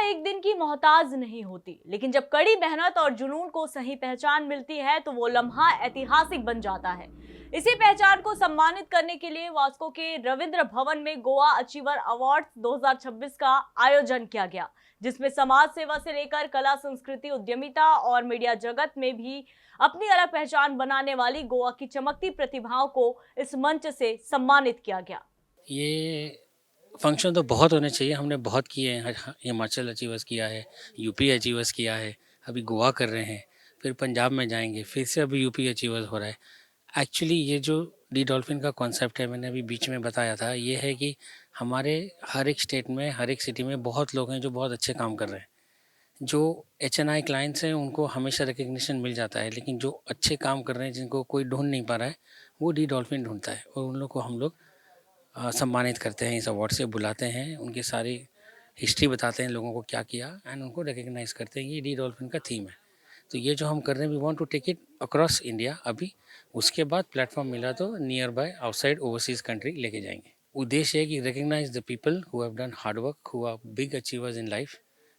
एक दिन की मोहताज नहीं होती, लेकिन जब कड़ी मेहनत और जुनून को सही पहचान मिलती है तो वो लम्हा ऐतिहासिक बन जाता है। इसी पहचान को सम्मानित करने के लिए वास्को के रविंद्र भवन में गोवा अचीवर अवार्ड्स 2026 का आयोजन किया गया, जिसमें समाज सेवा से लेकर कला, संस्कृति, उद्यमिता और मीडिया जगत में भी अपनी अलग पहचान बनाने वाली गोवा की चमकती प्रतिभाओं को इस मंच से सम्मानित किया गया। ये फंक्शन तो बहुत होने चाहिए, हमने बहुत किए हैं। हिमाचल अचीवर्स किया है, यूपी अचीवर्स किया है, अभी गोवा कर रहे हैं, फिर पंजाब में जाएंगे, फिर से अभी यूपी अचीवर्स हो रहा है। एक्चुअली ये जो डी डॉल्फिन का कॉन्सेप्ट है, मैंने अभी बीच में बताया था, ये है कि हमारे हर एक स्टेट में, हर एक सिटी में बहुत लोग हैं जो बहुत अच्छे काम कर रहे हैं। जो HNI क्लाइंट्स हैं उनको हमेशा रिकग्निशन मिल जाता है, लेकिन जो अच्छे काम कर रहे हैं जिनको कोई ढूंढ नहीं पा रहा है, वो डी डॉल्फिन ढूंढता है और उन लोग को हम लोग सम्मानित करते हैं, इस अवार्ड से बुलाते हैं, उनकी सारी हिस्ट्री बताते हैं, लोगों को क्या किया, एंड उनको रिकग्नाइज करते हैं। ये डी डॉल्फिन का थीम है। तो ये जो हम कर रहे हैं, we want to take it across India अभी। उसके बाद प्लेटफॉर्म मिला तो near by outside overseas country लेके जाएंगे। उद्देश्य है कि recognise the people who have done hard work, who are big achievers in life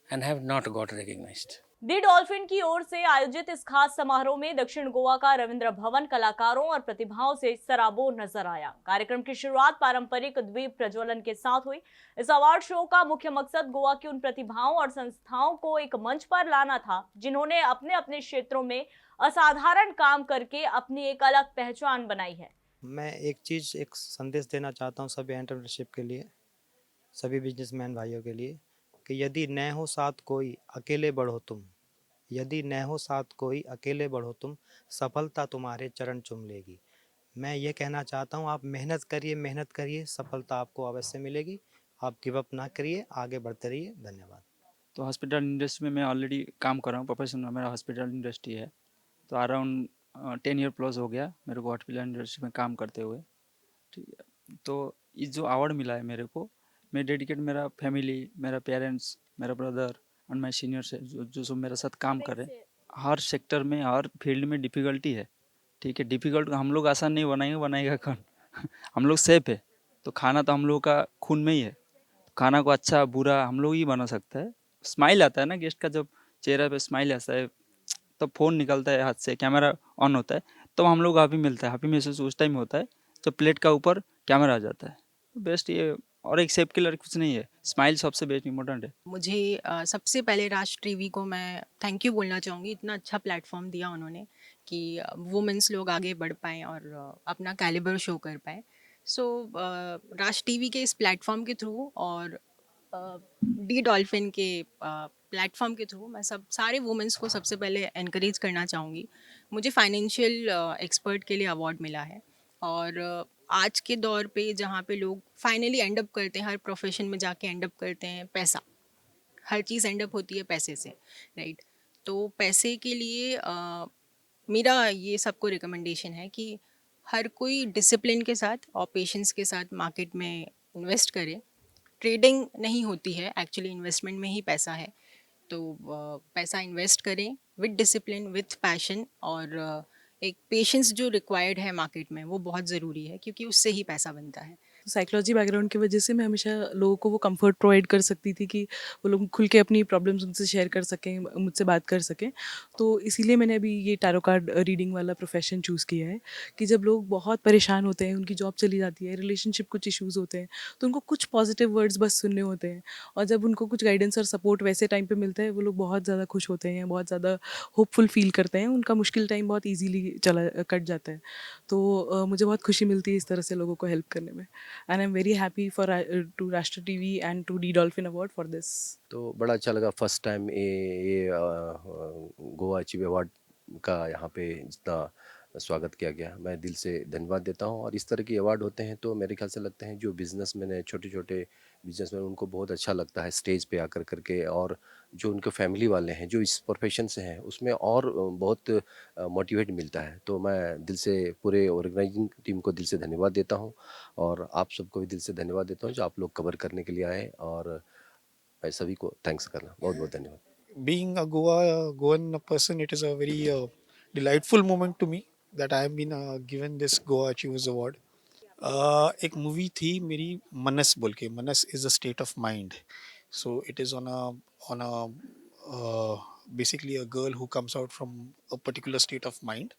and have not got recognised. The Dolphin की ओर से आयोजित इस खास समारोह में दक्षिण गोवा का रविंद्र भवन कलाकारों और प्रतिभाओं से सराबोर नजर आया। कार्यक्रम की शुरुआत पारंपरिक द्वीप प्रज्वलन के साथ हुई। इस अवार्ड शो का मुख्य मकसद गोवा की उन प्रतिभाओं और संस्थाओं को एक मंच पर लाना था जिन्होंने अपने अपने क्षेत्रों में असाधारण काम करके अपनी एक अलग पहचान बनाई है। मैं एक संदेश देना चाहता हूँ सभी एंटरप्रेन्योरशिप के लिए, सभी बिजनेसमैन भाइयों के लिए, कि यदि न हो साथ कोई अकेले बढ़ो तुम, यदि न हो साथ कोई अकेले बढ़ो तुम, सफलता तुम्हारे चरण चूम लेगी। मैं ये कहना चाहता हूँ, आप मेहनत करिए, सफलता आपको अवश्य मिलेगी। आप गिव अप ना करिए, आगे बढ़ते रहिए। धन्यवाद। तो हॉस्पिटल इंडस्ट्री में मैं ऑलरेडी काम कर रहा हूँ, प्रोफेशनल मेरा हॉस्पिटल इंडस्ट्री है। तो अराउंड 10 ईयर प्लस हो गया मेरे को हॉस्पिटल इंडस्ट्री में काम करते हुए। ठीक है, तो ये जो अवार्ड मिला है मेरे को, मैं डेडिकेट मेरा फैमिली, मेरा पेरेंट्स, मेरा ब्रदर और माय सीनियर से जो जो मेरे साथ काम कर रहे हैं। हर सेक्टर में, हर फील्ड में डिफ़िकल्टी है। ठीक है, डिफ़िकल्ट हम लोग आसान नहीं बनाएंगे, बनाएगा कौन? हम लोग सेफ है, तो खाना तो हम लोगों का खून में ही है। खाना को अच्छा बुरा हम लोग ही बना सकता है। स्माइल आता है ना गेस्ट का, जब चेहरे पे स्माइल आता है, तब फ़ोन निकलता है हाथ से, कैमरा ऑन होता है, तो हम लोग हैप्पी मिलता है, हैप्पी महसूस उस टाइम होता है जब प्लेट का ऊपर कैमरा आ जाता है। बेस्ट ये, और एक सेफ किलर कुछ नहीं है, स्माइल सबसे बेस्ट इम्पोर्टेंट है। मुझे सबसे पहले राज टीवी को मैं थैंक यू बोलना चाहूँगी, इतना अच्छा प्लेटफॉर्म दिया उन्होंने कि वुमेंस लोग आगे बढ़ पाएँ और अपना कैलिबर शो कर पाएँ। सो राज टीवी के इस प्लेटफॉर्म के थ्रू और डी डॉल्फिन के प्लेटफॉर्म के थ्रू मैं सब सारे वुमेंस को सबसे पहले एनकरेज करना चाहूँगी। मुझे फाइनेंशियल एक्सपर्ट के लिए अवार्ड मिला है और आज के दौर पे जहाँ पे लोग फाइनली एंड अप करते हैं, हर प्रोफेशन में जाके एंड अप करते हैं, पैसा, हर चीज़ एंड अप होती है पैसे से, राइट? तो पैसे के लिए मेरा ये सबको रिकमेंडेशन है कि हर कोई डिसिप्लिन के साथ और पेशेंस के साथ मार्केट में इन्वेस्ट करे। ट्रेडिंग नहीं होती है, एक्चुअली इन्वेस्टमेंट में ही पैसा है। तो पैसा इन्वेस्ट करें विद डिसिप्लिन, विथ पैशन और एक पेशेंस जो रिक्वायर्ड है मार्केट में, वो बहुत ज़रूरी है क्योंकि उससे ही पैसा बनता है। साइकोलॉजी बैकग्राउंड की वजह से मैं हमेशा लोगों को वो कंफर्ट प्रोवाइड कर सकती थी कि वो लोग खुल के अपनी प्रॉब्लम्स उनसे शेयर कर सकें, मुझसे बात कर सकें। तो इसीलिए मैंने अभी ये टैरो कार्ड रीडिंग वाला प्रोफेशन चूज़ किया है कि जब लोग बहुत परेशान होते हैं, उनकी जॉब चली जाती है, रिलेशनशिप कुछ इश्यूज़ होते हैं, तो उनको कुछ पॉजिटिव वर्ड्स बस सुनने होते हैं और जब उनको कुछ गाइडेंस और सपोर्ट वैसे टाइम पे मिलता है, वो लोग बहुत ज़्यादा खुश होते हैं, बहुत ज़्यादा होपफुल फील करते हैं, उनका मुश्किल टाइम बहुत ईजीली चला कट जाता है। तो मुझे बहुत खुशी मिलती है इस तरह से लोगों को हेल्प करने में। And I'm very happy for to Rashtra TV and to D Dolphin Award for this. तो बड़ा अच्छा लगा फर्स्ट टाइम ये गोवा अचीव अवार्ड का यहाँ पे जितना स्वागत किया गया, मैं दिल से धन्यवाद देता हूँ। और इस तरह के अवार्ड होते हैं तो मेरे ख्याल से लगते हैं जो बिजनेसमैन है, छोटे छोटे बिजनेसमैन, उनको बहुत अच्छा लगता है स्टेज पे आकर करके, और जो उनके फैमिली वाले हैं जो इस प्रोफेशन से हैं उसमें और बहुत मोटिवेट मिलता है। तो मैं दिल से पूरे ऑर्गेनाइजिंग टीम को दिल से धन्यवाद देता हूँ और आप सबको भी दिल से धन्यवाद देता हूँ जो आप लोग कवर करने के लिए आए, और मैं सभी को थैंक्स करना, बहुत बहुत धन्यवाद। Being a Goan person, it is a very delightful moment to me that I have been given this Goa Achievers Award. एक मूवी थी मेरी, मनस बोल के, मनस is a state of mind, so it is on a on a basically a girl who comes out from a particular state of mind,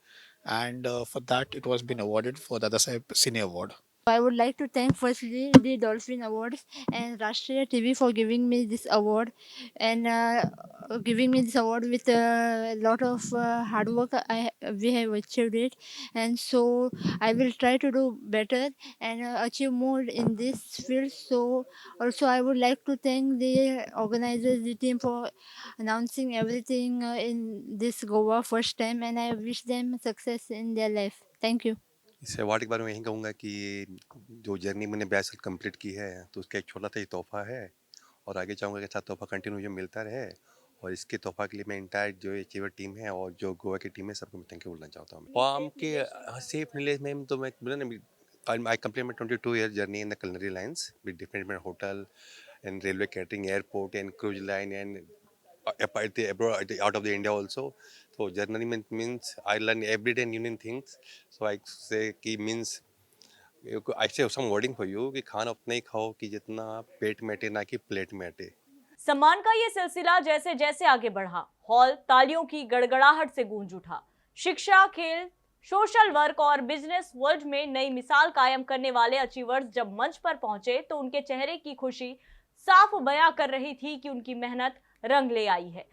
and for that it was been awarded for Dada Saheb Cine Award. I would like to thank firstly the Dolphin Awards and Rashtriya TV for giving me this award, and giving me this award with a lot of hard work. We have achieved it, and so I will try to do better and achieve more in this field. So also I would like to thank the organizers, the team for announcing everything in this Goa first time, and I wish them success in their life. Thank you. इस award के बारे में यही कहूँगा कि जो journey मैंने 22 साल कंप्लीट की है तो उसका एक छोटा सा ही तोहफा है, और आगे चाहूँगा कि अच्छा तोहफा कंटिन्यू मुझे मिलता रहे, और इसके तोहफा के लिए मैं इंटायर जो अचीवर टीम है और जो गोवा की टीम है सबको मैं थैंक यू बोलना चाहता हूँ। पाम के सेफ मिले में तो मैं बोला ना, आई complete my 22 year journey in the culinary lines with different hotel and railway catering, airport and cruise line, and abroad, out of the India also. So journey means I learn every day new things. So I say कि means I say some wording for you कि खाना उतना ही खाओ कि जितना पेट में अटे, ना कि प्लेट में अटे। सम्मान का ये सिलसिला जैसे जैसे आगे बढ़ा, हॉल तालियों की गड़गड़ाहट से गूंज उठा। शिक्षा, खेल, सोशल वर्क और बिजनेस वर्ल्ड में नई मिसाल कायम करने वाले अचीवर्स जब मंच पर पहुंचे तो उनके चेहरे की खुशी साफ बयां कर रही थी कि उनकी मेहनत रंग ले आई है।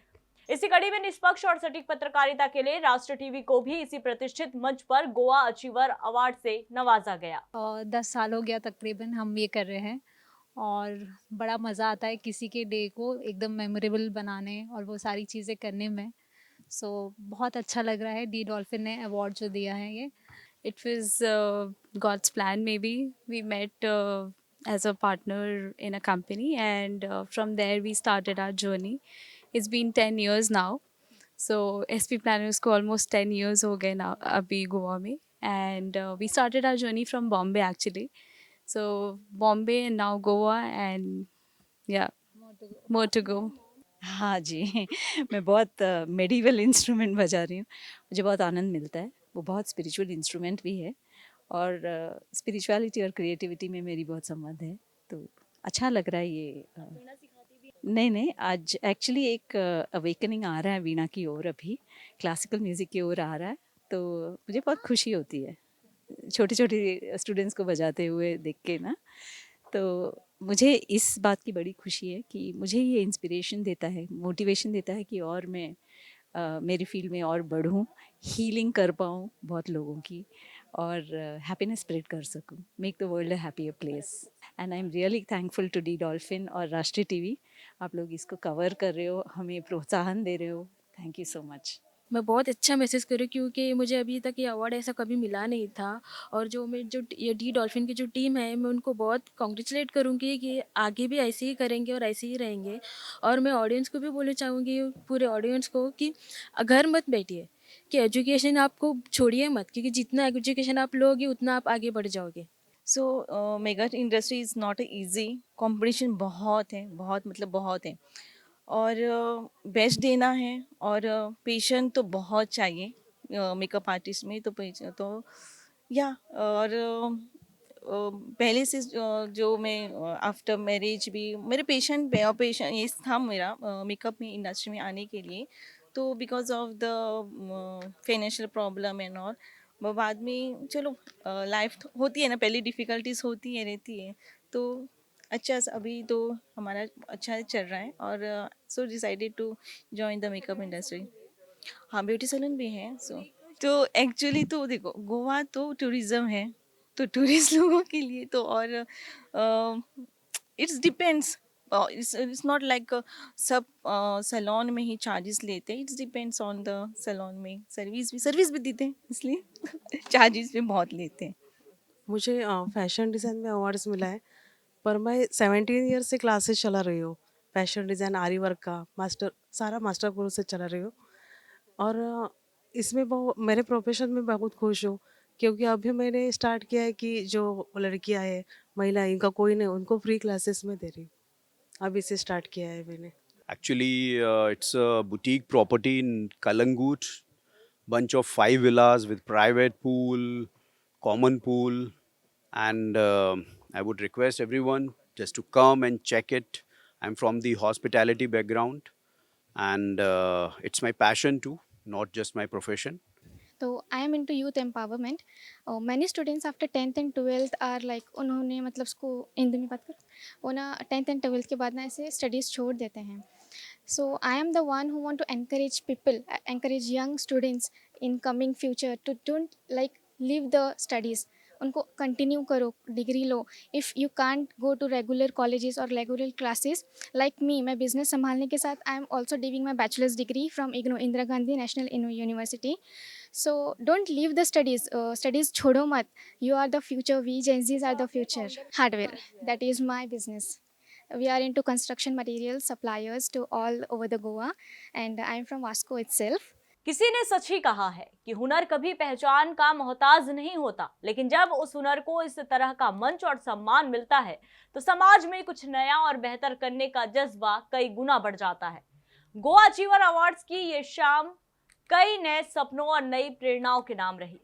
इसी कड़ी में निष्पक्ष और सटीक पत्रकारिता के लिए राष्ट्र टीवी को भी इसी प्रतिष्ठित मंच पर गोवा अचीवर अवार्ड से नवाजा गया। 10 साल हो गया तकरीबन हम ये कर रहे हैं, और बड़ा मज़ा आता है किसी के डे को एकदम मेमोरेबल बनाने और वो सारी चीज़ें करने में। सो बहुत अच्छा लग रहा है। डी डॉल्फिन ने अवार्ड जो दिया है ये, It was God's plan, maybe. We met as a partner in a company, and from there we started our journey. It's been 10 years now. So SP Planners को almost 10 years हो गए ना अभी गोवा में, and we started our journey from Bombay actually. So Bombay and now Goa, and yeah, more to go. हाँ जी मैं बहुत medieval instrument बजा रही हूँ, मुझे बहुत आनंद मिलता है। वो बहुत स्पिरिचुअल इंस्ट्रूमेंट भी है, और स्पिरिचुअलिटी और क्रिएटिविटी में मेरी बहुत संबंध है, तो अच्छा लग रहा है ये। नहीं, आज एक्चुअली एक अवेकनिंग आ रहा है वीणा की ओर, अभी क्लासिकल म्यूज़िक की ओर आ रहा है, तो मुझे बहुत खुशी होती है छोटे छोटे स्टूडेंट्स को बजाते हुए देख के ना। तो मुझे इस बात की बड़ी खुशी है कि मुझे ये इंस्पिरेशन देता है, मोटिवेशन देता है कि और मैं मेरी फील्ड में और बढ़ूँ, हीलिंग कर पाऊँ बहुत लोगों की, और हैप्पीनेस स्प्रेड कर सकूँ, make the world a happier place. And I am really thankful to the Dolphin और राष्ट्रीय टीवी, आप लोग इसको कवर कर रहे हो, हमें प्रोत्साहन दे रहे हो, थैंक यू सो मच। मैं बहुत अच्छा महसूस कर रही हूँ क्योंकि मुझे अभी तक ये अवार्ड ऐसा कभी मिला नहीं था, और जो ये डी डॉल्फिन की जो टीम है, मैं उनको बहुत कॉन्ग्रेचुलेट करूँगी कि आगे भी ऐसे ही करेंगे और ऐसे ही रहेंगे। और मैं ऑडियंस को भी बोलना चाहूँगी, पूरे ऑडियंस को, कि घर मत बैठिए, कि एजुकेशन आपको छोड़िए मत, क्योंकि जितना एजुकेशन आप लोगे उतना आप आगे बढ़ जाओगे। So mega industry is not easy, competition बहुत है, बहुत मतलब बहुत है, और बेस्ट देना है, और पेशेंट तो बहुत चाहिए मेकअप आर्टिस्ट में, तो या और पहले से जो मैं आफ्टर मैरिज भी मेरे पेशेंट ये था मेरा मेकअप में इंडस्ट्री में आने के लिए, तो because of the financial problem and all, बाद में चलो लाइफ होती है ना, पहले डिफ़िकल्टीज होती है रहती है, तो अच्छा अभी तो हमारा अच्छा चल रहा है, और so decided to join the makeup industry. हाँ, ब्यूटी सैलून भी है। सो तो एक्चुअली तो देखो, गोवा तो टूरिज़्म है, तो टूरिस्ट लोगों के लिए तो, और it's depends, it's not like सब सैलून में ही चार्जेस लेते हैं, it's depends on the salon में, सर्विस भी देते हैं, इसलिए चार्जेस भी बहुत लेते हैं। मुझे फैशन डिज़ाइन में अवार्ड्स मिला है, पर मैं 17 ईयर से क्लासेस चला रही हूँ, फैशन डिज़ाइन, आरी वर्क का सारा मास्टर कोर्स से चला रही हूँ, और इसमें मेरे प्रोफेशन में बहुत खुश हूँ, क्योंकि अभी मैंने स्टार्ट किया है कि जो लड़कियाँ हैं, महिला, इनका कोई नहीं, उनको फ्री क्लासेस में दे रही हूँ, अभी से स्टार्ट किया है मैंने। Actually, it's a boutique property in Kalangut, bunch of 5 villas with private pool, common pool, and I would request everyone just to come and check it I'm from the hospitality background, and it's my passion too, not just my profession. तो I am into youth empowerment. Many students after 10th and 12th are like उन्होंने मतलब उसको हिंदी में बात कर वो ना 10th and 12th के बाद ना ऐसे स्टडीज़ छोड़ देते हैं. So I am the one who want to encourage people, encourage young students in coming future to don't like leave the studies. उनको कंटिन्यू करो, डिग्री लो. If you can't go to regular colleges और regular classes like me, मैं business संभालने के साथ I am also doing my bachelors degree from IGNOU, Indira Gandhi national university. So don't leave the studies. Studies छोड़ो मत. You are the future. We Gen Zs are the future. Hardware, that is my business. We are into construction materials suppliers to all over the Goa, and I am from Vasco itself. किसी ने सच ही कहा है कि हुनर कभी पहचान का मोहताज नहीं होता, लेकिन जब उस हुनर को इस तरह का मंच और सम्मान मिलता है तो समाज में कुछ नया और बेहतर करने का जज्बा कई गुना बढ़ जाता है. गोवा अचीवर अवार्ड्स की ये शाम कई नए सपनों और नई प्रेरणाओं के नाम रही.